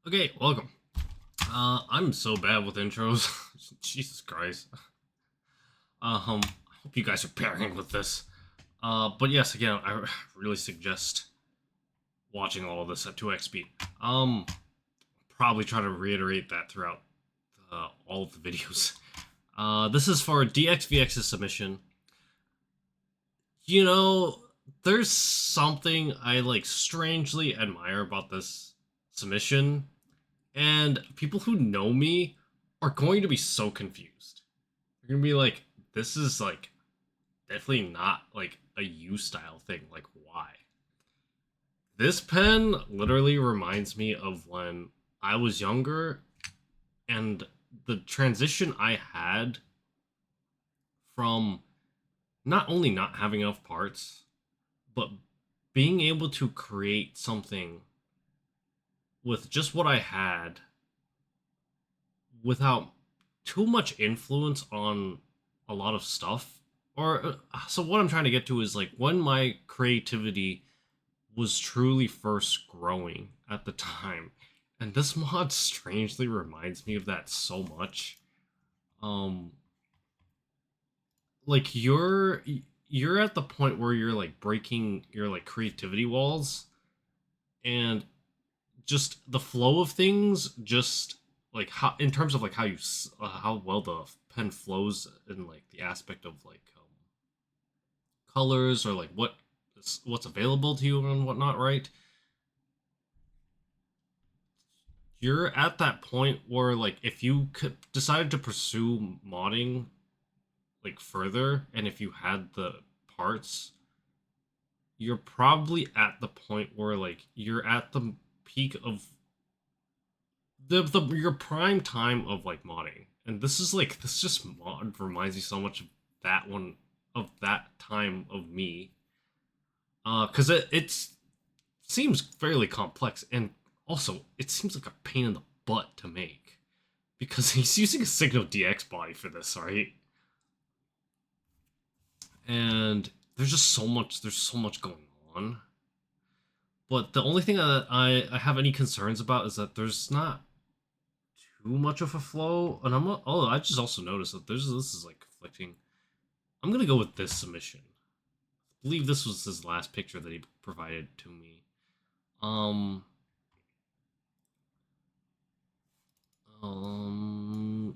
Okay, welcome. I'm so bad with intros. Jesus Christ. I hope you guys are bearing with this. But yes, again, I really suggest watching all of this at 2x speed. Probably try to reiterate that throughout all of the videos. This is for DXVX's submission. You know, there's something I strangely admire about this submission, and people who know me are going to be so confused. They're gonna be like, this is definitely not a U style thing. Like, why? This pen literally reminds me of when I was younger and the transition I had from not only not having enough parts, but being able to create something with just what I had without too much influence on a lot of stuff. So what I'm trying to get to is when my creativity was truly first growing at the time. And this mod strangely reminds me of that so much. Like you're at the point where you're breaking your creativity walls, and just the flow of things, just how in terms of how well the pen flows in the aspect of colors, or what's available to you and whatnot, right? You're at that point where if you decided to pursue modding further, and if you had the parts, you're probably at the point where you're at the peak of the your prime time of modding. And this just mod reminds me so much of that one, of that time of me, because it seems fairly complex, and also it seems like a pain in the butt to make, because he's using a Signal DX body for this, right? And there's so much going on. But the only thing that I have any concerns about is that there's not too much of a flow. And I just also noticed that this is conflicting. I'm gonna go with this submission. I believe this was his last picture that he provided to me.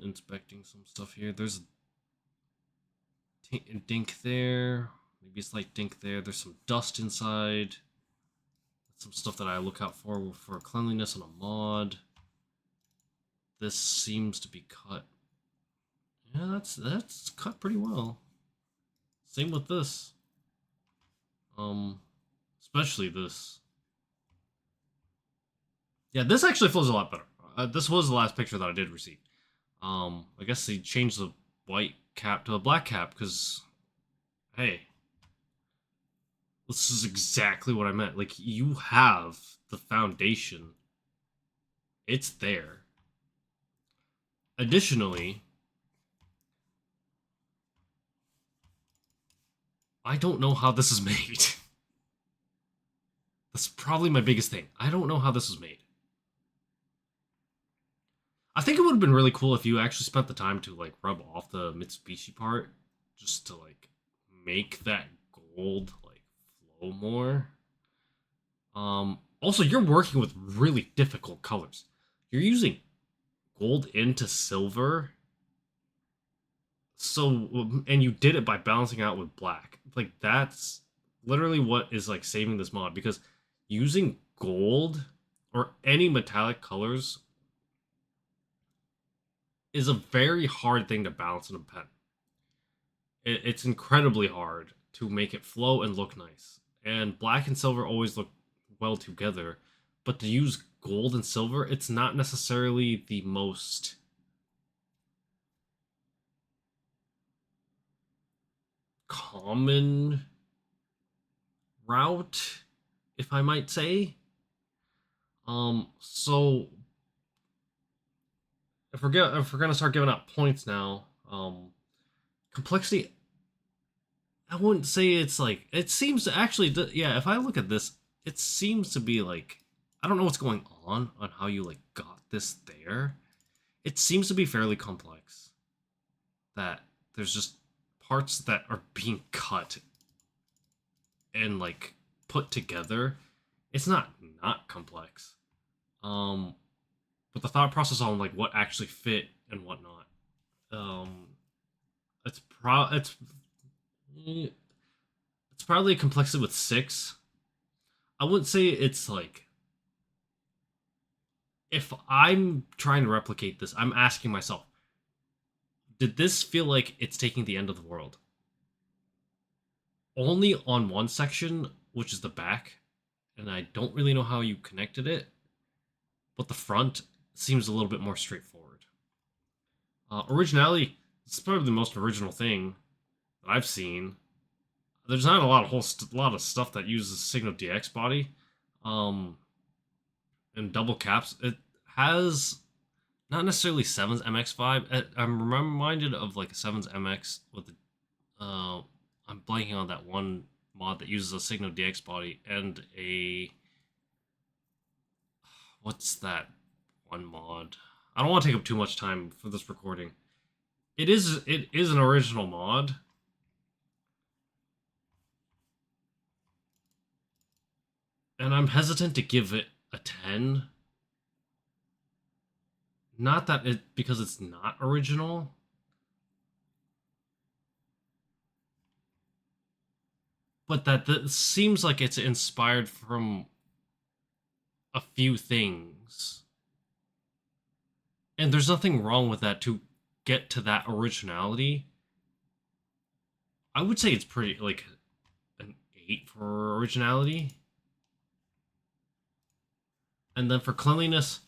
Inspecting some stuff here. There's a dink there. Maybe a slight dink there. There's some dust inside. Some stuff that I look out for cleanliness on a mod. This seems to be cut. Yeah, that's cut pretty well. Same with this. Especially this. Yeah, this actually flows a lot better. This was the last picture that I did receive. I guess they changed the white cap to a black cap because, hey, this is exactly what I meant. You have the foundation. It's there. Additionally, I don't know how this is made. That's probably my biggest thing. I don't know how this was made. I think it would have been really cool if you actually spent the time to rub off the Mitsubishi part, just to make that gold flow more. Also, you're working with really difficult colors. You're using gold into silver. So, and you did it by balancing out with black. That's literally what is saving this mod, because using gold or any metallic colors is a very hard thing to balance in a pen. It's incredibly hard to make it flow and look nice. And black and silver always look well together, but to use gold and silver, it's not necessarily the most common route, if I might say. So if we're gonna start giving out points now, complexity, I wouldn't say it's it seems to actually, yeah, if I look at this, it seems to be I don't know what's going on how you like got this there. It seems to be fairly complex. That there's just parts that are being cut and like put together. It's not complex. But the thought process on like what actually fit and whatnot. It's probably a complexity with 6. I wouldn't say it's like, if I'm trying to replicate this, I'm asking myself, did this feel like it's taking the end of the world? Only on one section, which is the back, and I don't really know how you connected it, but the front seems a little bit more straightforward. Originality, it's probably the most original thing that I've seen. There's not a lot of stuff that uses Signal DX body, and double caps. It has not necessarily 7's MX vibe. I'm reminded of like a 7's MX with the, I'm blanking on that one mod that uses a Signal DX body and a, what's that one mod? I don't want to take up too much time for this recording. It is an original mod. And I'm hesitant to give it a 10. Not that it, because it's not original. But that seems like it's inspired from a few things. And there's nothing wrong with that to get to that originality. I would say it's pretty, like, an 8 for originality. And then for cleanliness,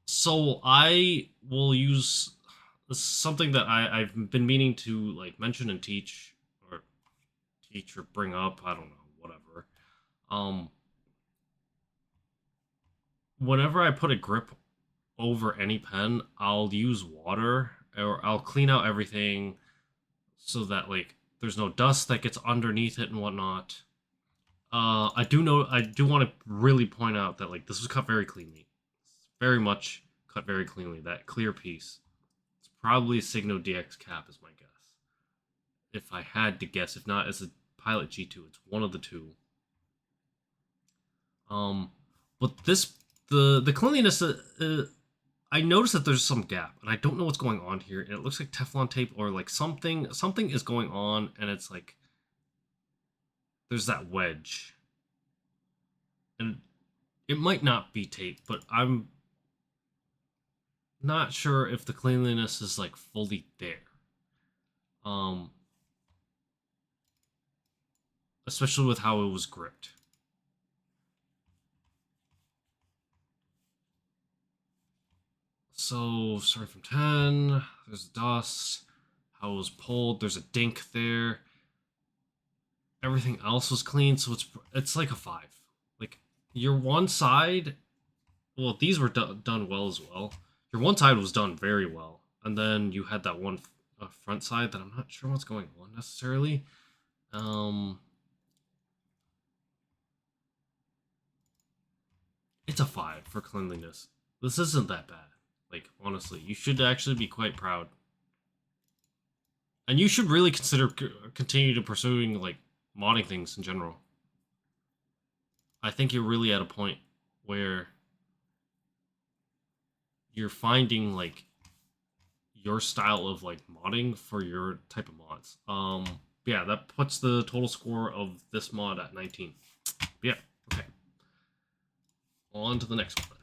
so I will use something that I've been meaning to like mention and teach or bring up. I don't know, whatever. Whenever I put a grip over any pen, I'll use water or I'll clean out everything so that like there's no dust that gets underneath it and whatnot. I do want to really point out that like this was cut very cleanly. It's very much cut very cleanly. That clear piece. It's probably a Signal DX cap is my guess. If I had to guess, if not, it's a Pilot G2. It's one of the two. But this the cleanliness. I noticed that there's some gap, and I don't know what's going on here. And it looks like Teflon tape or like something is going on, and it's like there's that wedge. And it might not be tape, but I'm not sure if the cleanliness is like fully there. Especially with how it was gripped. So, starting from 10, there's dust, how it was pulled, there's a dink there. Everything else was clean, so it's like a 5. Like, your one side, well, these were done well as well. Your one side was done very well, and then you had that one front side that I'm not sure what's going on necessarily. It's a 5 for cleanliness. This isn't that bad. Like, honestly, you should actually be quite proud. And you should really consider continue to pursuing, like, modding things in general. I think you're really at a point where you're finding, like, your style of, like, modding for your type of mods. Yeah, that puts the total score of this mod at 19. But yeah, okay. On to the next one.